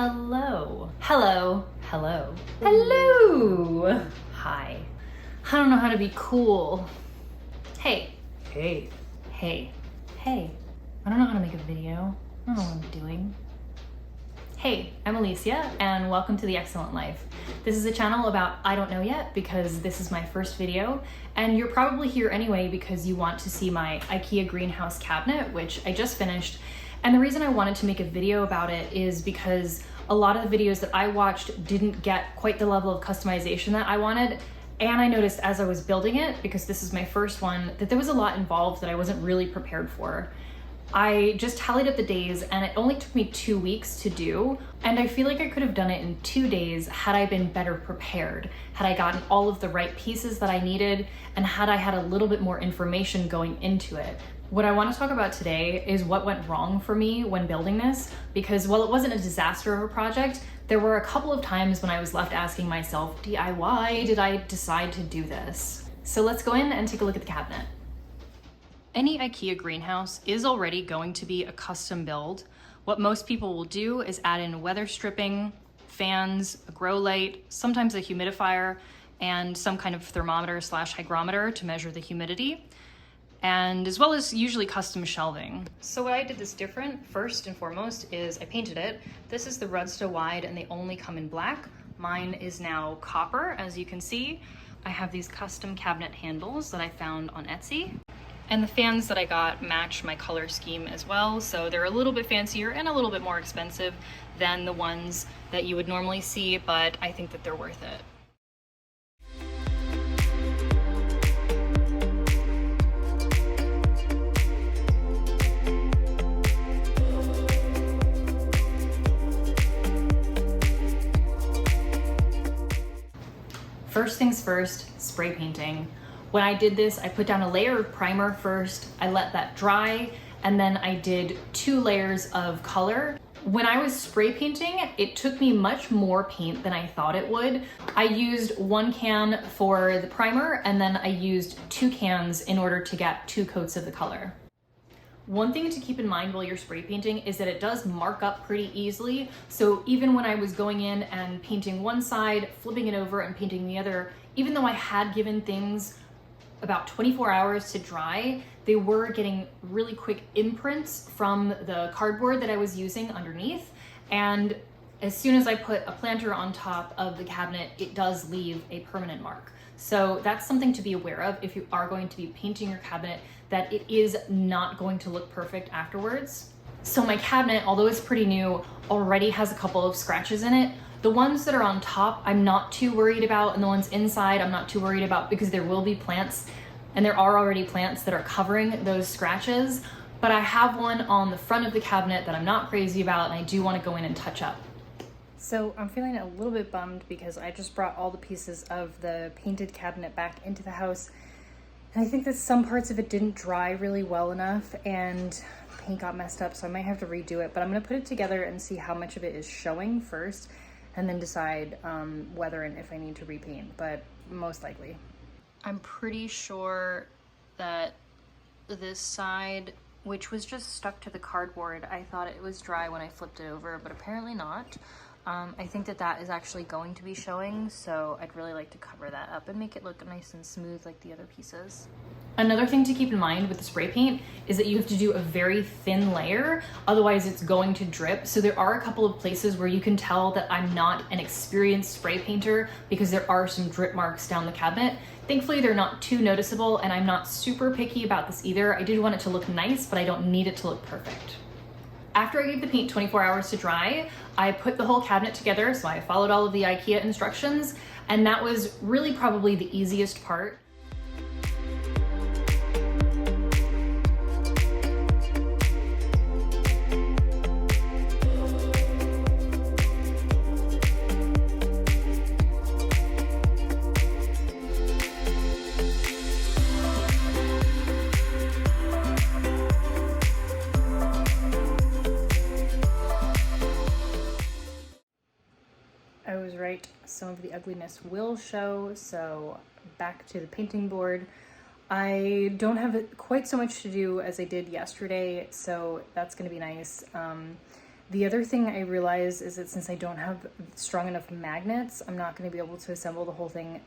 Hello. Hello. Hello. Hello. Hi. I don't know how to be cool. Hey. Hey. Hey. Hey. I don't know how to make a video. I don't know what I'm doing. Hey, I'm Alicia, and welcome to The Excellent Life. This is a channel about I don't know yet because this is my first video, and you're probably here anyway because you want to see my IKEA greenhouse cabinet, which I just finished. And the reason I wanted to make a video about it is because a lot of the videos that I watched didn't get quite the level of customization that I wanted. And I noticed as I was building it, because this is my first one, that there was a lot involved that I wasn't really prepared for. I just tallied up the days and it only took me 2 weeks to do. And I feel like I could have done it in 2 days had I been better prepared, had I gotten all of the right pieces that I needed, and had I had a little bit more information going into it. What I want to talk about today is what went wrong for me when building this, because while it wasn't a disaster of a project, there were a couple of times when I was left asking myself, why did I decide to do this? So let's go in and take a look at the cabinet. Any IKEA greenhouse is already going to be a custom build. What most people will do is add in weather stripping, fans, a grow light, sometimes a humidifier, and some kind of thermometer / hygrometer to measure the humidity, and as well as usually custom shelving. So why I did this different, first and foremost, is I painted it. This is the Rudsta wide and they only come in black. Mine is now copper, as you can see. I have these custom cabinet handles that I found on Etsy. And the fans that I got match my color scheme as well, so they're a little bit fancier and a little bit more expensive than the ones that you would normally see, but I think that they're worth it. First things first, spray painting. When I did this, I put down a layer of primer first, I let that dry, and then I did 2 layers of color. When I was spray painting, it took me much more paint than I thought it would. I used 1 can for the primer, and then I used 2 cans in order to get 2 coats of the color. One thing to keep in mind while you're spray painting is that it does mark up pretty easily. So even when I was going in and painting one side, flipping it over and painting the other, even though I had given things about 24 hours to dry, they were getting really quick imprints from the cardboard that I was using underneath. And as soon as I put a planter on top of the cabinet, it does leave a permanent mark. So that's something to be aware of if you are going to be painting your cabinet, that it is not going to look perfect afterwards. So my cabinet, although it's pretty new, already has a couple of scratches in it. The ones that are on top, I'm not too worried about, and the ones inside, I'm not too worried about because there will be plants, and there are already plants that are covering those scratches. But I have one on the front of the cabinet that I'm not crazy about, and I do want to go in and touch up. So I'm feeling a little bit bummed because I just brought all the pieces of the painted cabinet back into the house. And I think that some parts of it didn't dry really well enough and paint got messed up, so I might have to redo it. But I'm gonna put it together and see how much of it is showing first, and then decide whether and if I need to repaint, but most likely. I'm pretty sure that this side, which was just stuck to the cardboard, I thought it was dry when I flipped it over, but apparently not. I think that that is actually going to be showing, so I'd really like to cover that up and make it look nice and smooth like the other pieces. Another thing to keep in mind with the spray paint is that you have to do a very thin layer, otherwise it's going to drip. So there are a couple of places where you can tell that I'm not an experienced spray painter because there are some drip marks down the cabinet. Thankfully, they're not too noticeable, and I'm not super picky about this either. I did want it to look nice, but I don't need it to look perfect. After I gave the paint 24 hours to dry, I put the whole cabinet together, so I followed all of the IKEA instructions, and that was really probably the easiest part. I was right, some of the ugliness will show, so back to the painting board. I don't have quite so much to do as I did yesterday, so that's gonna be nice. The other thing I realized is that since I don't have strong enough magnets, I'm not going to be able to assemble the whole thing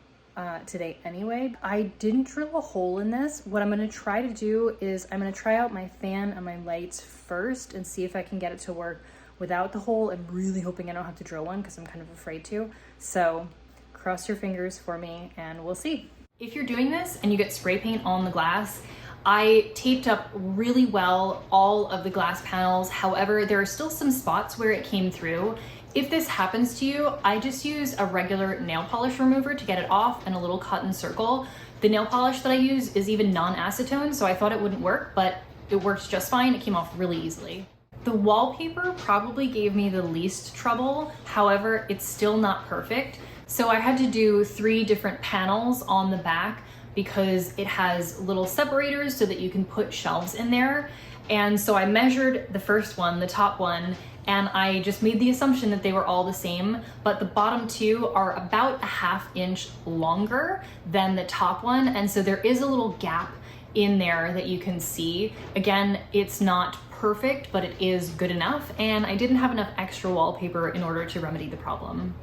today anyway. I didn't drill a hole in this. What I'm going to try to do is I'm going to try out my fan and my lights first and see if I can get it to work without the hole. I'm really hoping I don't have to drill one because I'm kind of afraid to. So cross your fingers for me and we'll see. If you're doing this and you get spray paint on the glass, I taped up really well all of the glass panels. However, there are still some spots where it came through. If this happens to you, I just use a regular nail polish remover to get it off and a little cotton circle. The nail polish that I use is even non-acetone, so I thought it wouldn't work, but it works just fine. It came off really easily. The wallpaper probably gave me the least trouble. However, it's still not perfect. So I had to do 3 different panels on the back because it has little separators so that you can put shelves in there. And so I measured the first one, the top one, and I just made the assumption that they were all the same, but the bottom 2 are about a ½ inch longer than the top one. And so there is a little gap in there that you can see. Again, it's not perfect, but it is good enough. And I didn't have enough extra wallpaper in order to remedy the problem.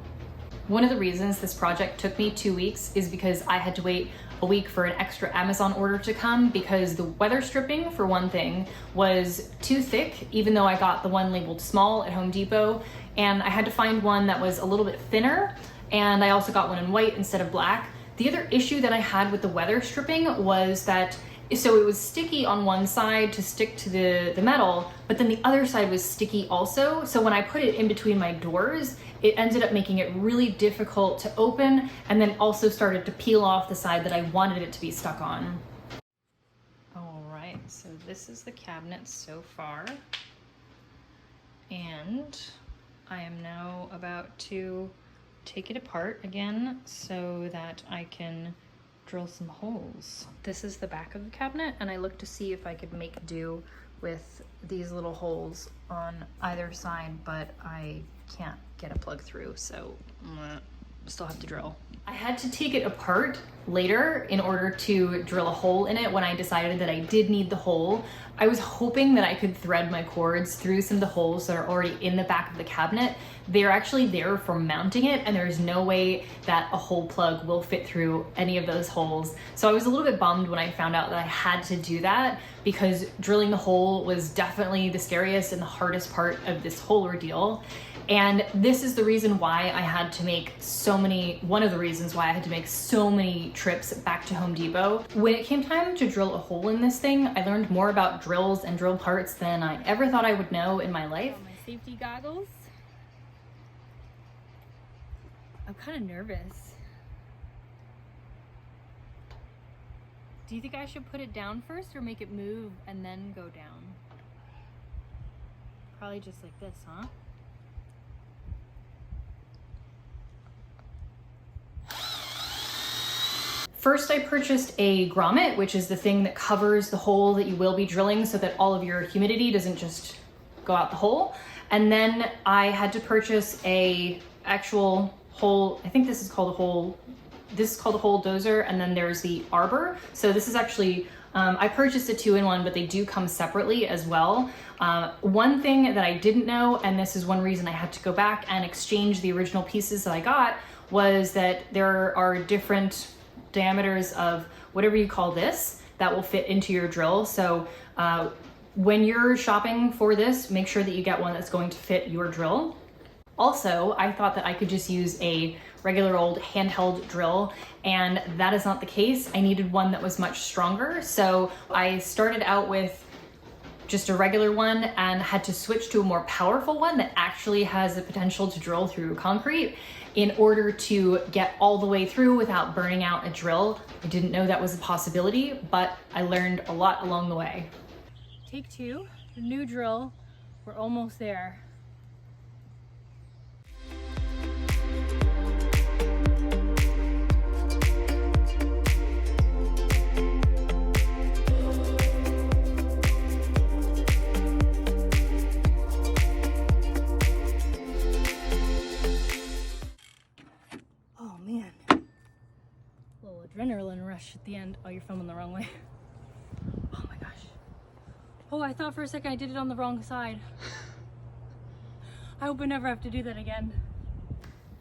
One of the reasons this project took me 2 weeks is because I had to wait a week for an extra Amazon order to come because the weather stripping, for one thing, was too thick, even though I got the one labeled small at Home Depot, and I had to find one that was a little bit thinner, and I also got one in white instead of black. The other issue that I had with the weather stripping was that so it was sticky on one side to stick to the metal, but then the other side was sticky also. So when I put it in between my doors, it ended up making it really difficult to open, and then also started to peel off the side that I wanted it to be stuck on. All right, so this is the cabinet so far. And I am now about to take it apart again so that I can drill some holes. This is the back of the cabinet, and I looked to see if I could make do with these little holes on either side, but I can't get a plug through, so still have to drill. I had to take it apart later in order to drill a hole in it when I decided that I did need the hole. I was hoping that I could thread my cords through some of the holes that are already in the back of the cabinet. They're actually there for mounting it, and there's no way that a hole plug will fit through any of those holes. So I was a little bit bummed when I found out that I had to do that, because drilling the hole was definitely the scariest and the hardest part of this whole ordeal. And this is the reason why I had to make one of the reasons why I had to make so many trips back to Home Depot. When it came time to drill a hole in this thing, I learned more about drills and drill parts than I ever thought I would know in my life. My safety goggles. I'm kind of nervous. Do you think I should put it down first or make it move and then go down? Probably just like this, huh? First, I purchased a grommet, which is the thing that covers the hole that you will be drilling so that all of your humidity doesn't just go out the hole. And then I had to purchase a actual hole, I think this is called a hole dozer, and then there's the arbor. So this is actually, I purchased a 2-in-1, but they do come separately as well. One thing that I didn't know, and this is one reason I had to go back and exchange the original pieces that I got, was that there are different diameters of whatever you call this that will fit into your drill. So when you're shopping for this, make sure that you get one that's going to fit your drill. Also, I thought that I could just use a regular old handheld drill, and that is not the case. I needed one that was much stronger. So I started out with just a regular one and had to switch to a more powerful one that actually has the potential to drill through concrete in order to get all the way through without burning out a drill. I didn't know that was a possibility, but I learned a lot along the way. Take 2, the new drill, we're almost there. Adrenaline rush at the end. Oh, you're filming the wrong way. Oh my gosh. Oh, I thought for a second I did it on the wrong side. I hope I never have to do that again.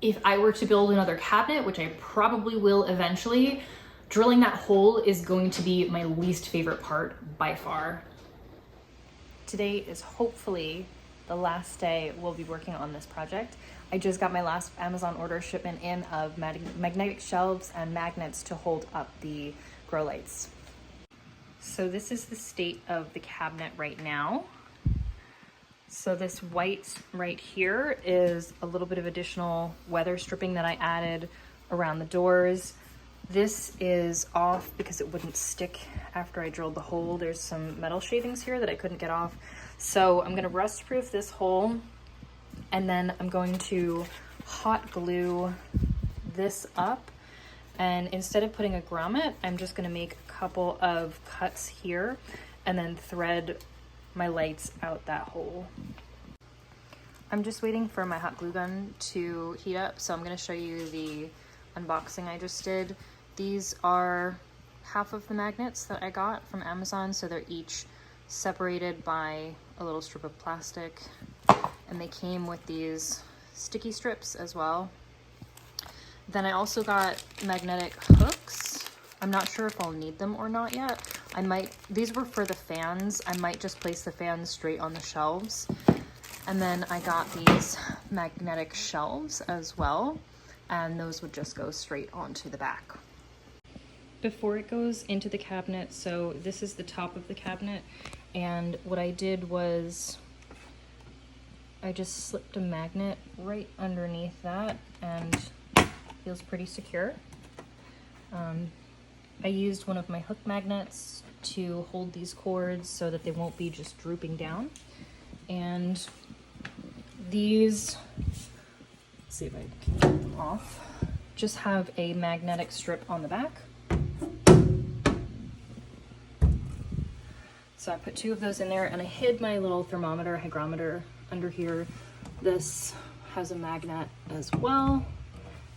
If I were to build another cabinet, which I probably will eventually, drilling that hole is going to be my least favorite part by far. Today is hopefully the last day we'll be working on this project. I just got my last Amazon order shipment in of magnetic shelves and magnets to hold up the grow lights. So this is the state of the cabinet right now. So this white right here is a little bit of additional weather stripping that I added around the doors. This is off because it wouldn't stick after I drilled the hole. There's some metal shavings here that I couldn't get off. So I'm gonna rust proof this hole, and then I'm going to hot glue this up. And instead of putting a grommet, I'm just gonna make a couple of cuts here and then thread my lights out that hole. I'm just waiting for my hot glue gun to heat up, so I'm going to show you the unboxing I just did. These are half of the magnets that I got from Amazon, so they're each separated by a little strip of plastic, and they came with these sticky strips as well. Then I also got magnetic hooks. I'm not sure if I'll need them or not yet. These were for the fans. I might just place the fans straight on the shelves. And then I got these magnetic shelves as well, and those would just go straight onto the back. Before it goes into the cabinet, so this is the top of the cabinet, and what I did was I just slipped a magnet right underneath that, and it feels pretty secure. I used one of my hook magnets to hold these cords so that they won't be just drooping down. And these, let's see if I can get them off, just have a magnetic strip on the back. So I put 2 of those in there, and I hid my little thermometer, hygrometer under here. This has a magnet as well,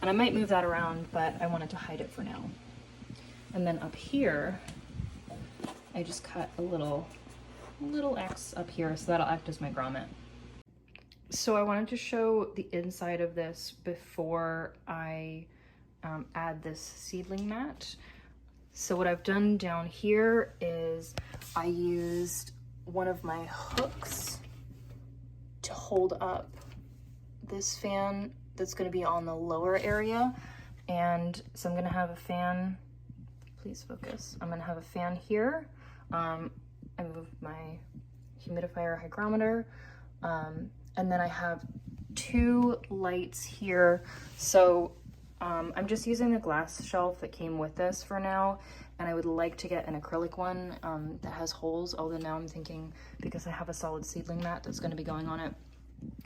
and I might move that around, but I wanted to hide it for now. And then up here, I just cut a little X up here, so that'll act as my grommet. So I wanted to show the inside of this before I add this seedling mat. So what I've done down here is I used one of my hooks to hold up this fan that's going to be on the lower area. And so I'm going to have a fan, please focus. I'm going to have a fan here. I moved my humidifier hygrometer, and then I have 2 lights here. So I'm just using the glass shelf that came with this for now, and I would like to get an acrylic one that has holes, although now I'm thinking because I have a solid seedling mat that's going to be going on it,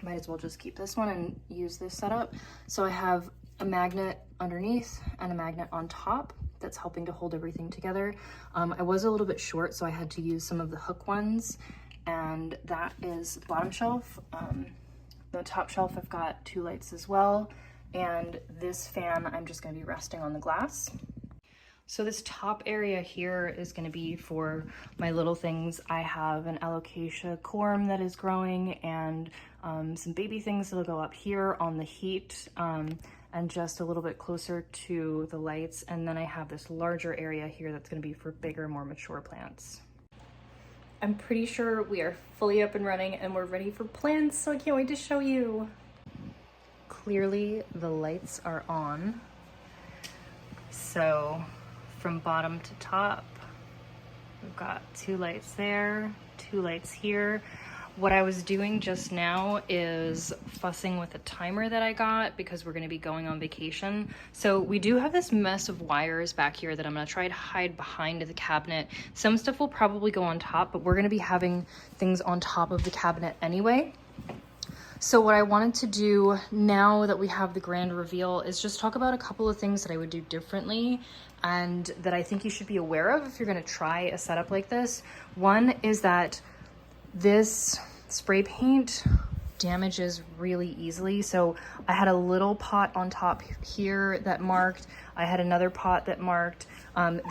might as well just keep this one and use this setup. So I have a magnet underneath and a magnet on top that's helping to hold everything together. I was a little bit short, so I had to use some of the hook ones, and that is the bottom shelf. The top shelf, I've got 2 lights as well, and this fan I'm just going to be resting on the glass. So this top area here is going to be for my little things. I have an alocasia corm that is growing, and some baby things that'll go up here on the heat, and just a little bit closer to the lights. And then I have this larger area here that's going to be for bigger, more mature plants. I'm pretty sure we are fully up and running and we're ready for plants, so I can't wait to show you. Clearly the lights are on. So from bottom to top, we've got 2 lights there, 2 lights here. What I was doing just now is fussing with a timer that I got because we're gonna be going on vacation. So we do have this mess of wires back here that I'm gonna try to hide behind the cabinet. Some stuff will probably go on top, but we're gonna be having things on top of the cabinet anyway. So what I wanted to do now that we have the grand reveal is just talk about a couple of things that I would do differently and that I think you should be aware of if you're gonna try a setup like this. One is that this spray paint damages really easily. So I had a little pot on top here that marked. I had another pot that marked.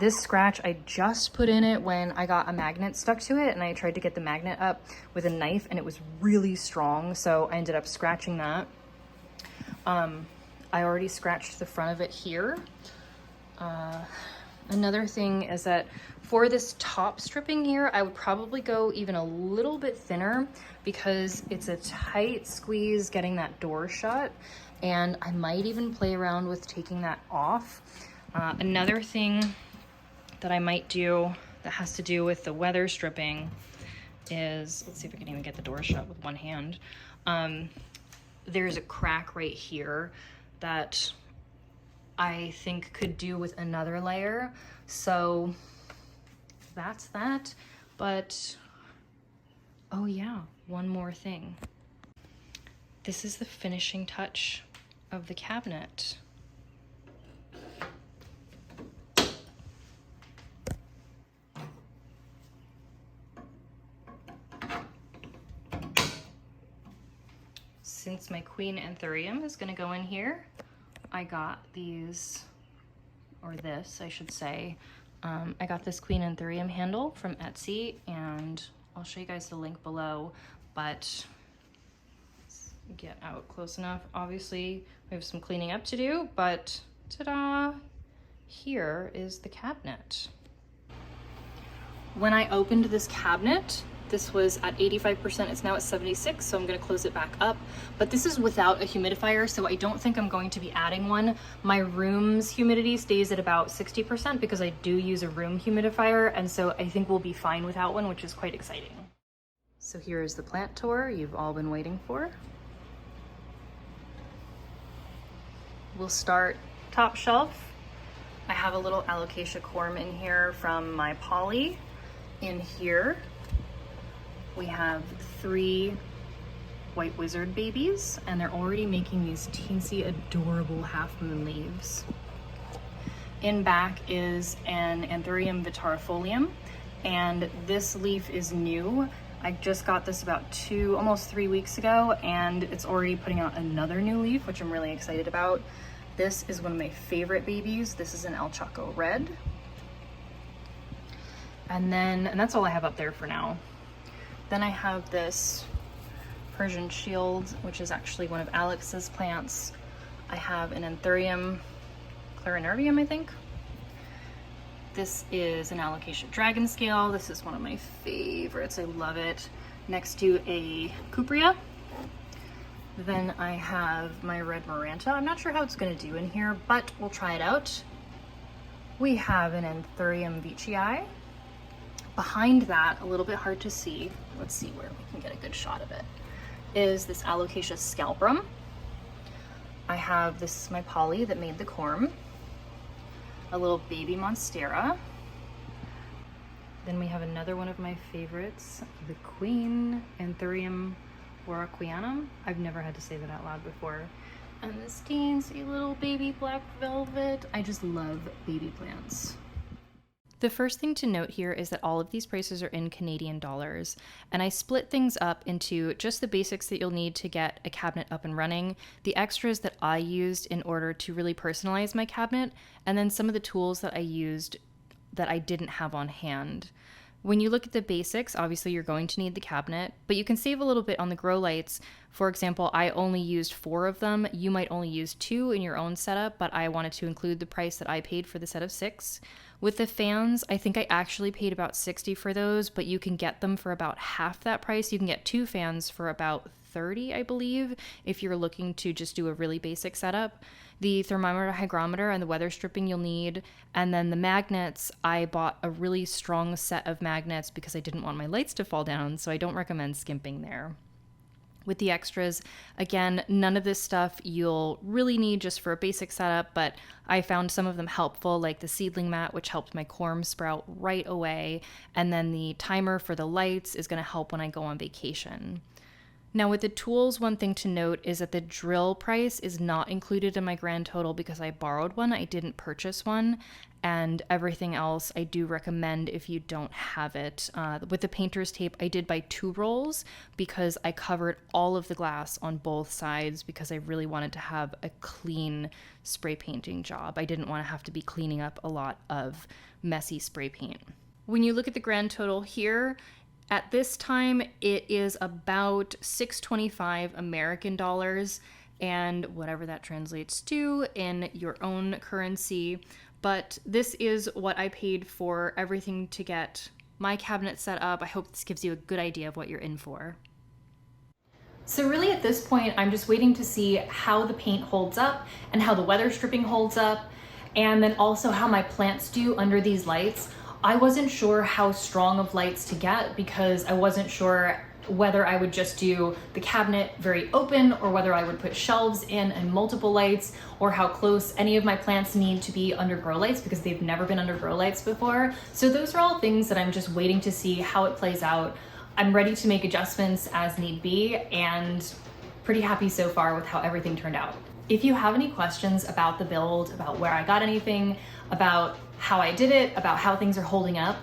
This scratch I just put in it when I got a magnet stuck to it, and I tried to get the magnet up with a knife and it was really strong, so I ended up scratching that. I already scratched the front of it here. Another thing is that for this top stripping here, I would probably go even a little bit thinner because it's a tight squeeze getting that door shut, and I might even play around with taking that off. Another thing that I might do that has to do with the weather stripping is, let's see if I can even get the door shut with one hand. There's a crack right here that I think could do with another layer. So that's that. But, oh yeah, one more thing. This is the finishing touch of the cabinet. Since my queen anthurium is gonna go in here, I got these, or this, I should say. I got this queen anthurium handle from Etsy, and I'll show you guys the link below, but let's get out close enough. Obviously, we have some cleaning up to do, but ta-da! Here is the cabinet. When I opened this cabinet, this was at 85%, it's now at 76, so I'm gonna close it back up. But this is without a humidifier, so I don't think I'm going to be adding one. My room's humidity stays at about 60% because I do use a room humidifier, and so I think we'll be fine without one, which is quite exciting. So here is the plant tour you've all been waiting for. We'll start top shelf. I have a little alocasia corm in here from my poly. In here, we have 3 white wizard babies, and they're already making these teensy, adorable half moon leaves. In back is an Anthurium vitarifolium, and this leaf is new. I just got this about almost 3 weeks ago, and it's already putting out another new leaf, which I'm really excited about. This is one of my favorite babies. This is an El Chaco Red. And that's all I have up there for now. Then I have this Persian shield, which is actually one of Alex's plants. I have an Anthurium clarinervium, I think. This is an alocasia dragon scale. This is one of my favorites, I love it. Next to a cupria. Then I have my red maranta. I'm not sure how it's gonna do in here, but we'll try it out. We have an Anthurium veitchii. Behind that, a little bit hard to see, let's see where we can get a good shot of it, is this alocasia scalprum. I have, this is my poly that made the corm, a little baby monstera. Then we have another one of my favorites, the queen Anthurium warocquianum. I've never had to say that out loud before. And this teensy little baby black velvet. I just love baby plants. The first thing to note here is that all of these prices are in Canadian dollars, and I split things up into just the basics that you'll need to get a cabinet up and running, the extras that I used in order to really personalize my cabinet, and then some of the tools that I used that I didn't have on hand. When you look at the basics, obviously you're going to need the cabinet, but you can save a little bit on the grow lights. For example, I only used 4 of them. You might only use 2 in your own setup, but I wanted to include the price that I paid for the set of 6. With the fans, I think I actually paid about $60 for those, but you can get them for about half that price. You can get 2 fans for about $30, I believe, if you're looking to just do a really basic setup. The thermometer, hygrometer, and the weather stripping you'll need. And then the magnets, I bought a really strong set of magnets because I didn't want my lights to fall down, so I don't recommend skimping there. With the extras, again, none of this stuff you'll really need just for a basic setup, but I found some of them helpful, like the seedling mat, which helped my corm sprout right away, and then the timer for the lights is going to help when I go on vacation. Now with the tools, one thing to note is that the drill price is not included in my grand total because I borrowed one. I didn't purchase one. And everything else I do recommend if you don't have it. With the painter's tape, I did buy 2 rolls because I covered all of the glass on both sides because I really wanted to have a clean spray painting job. I didn't want to have to be cleaning up a lot of messy spray paint. When you look at the grand total here, at this time, it is about $625 American dollars, and whatever that translates to in your own currency. But this is what I paid for everything to get my cabinet set up. I hope this gives you a good idea of what you're in for. So really at this point, I'm just waiting to see how the paint holds up and how the weather stripping holds up, and then also how my plants do under these lights. I wasn't sure how strong of lights to get because I wasn't sure whether I would just do the cabinet very open or whether I would put shelves in and multiple lights, or how close any of my plants need to be under grow lights because they've never been under grow lights before. So those are all things that I'm just waiting to see how it plays out. I'm ready to make adjustments as need be and pretty happy so far with how everything turned out. If you have any questions about the build, about where I got anything, about how I did it, about how things are holding up,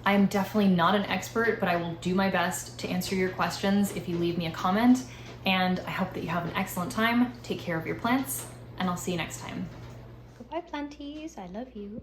I am definitely not an expert, but I will do my best to answer your questions if you leave me a comment. And I hope that you have an excellent time. Take care of your plants, and I'll see you next time. Goodbye, planties. I love you.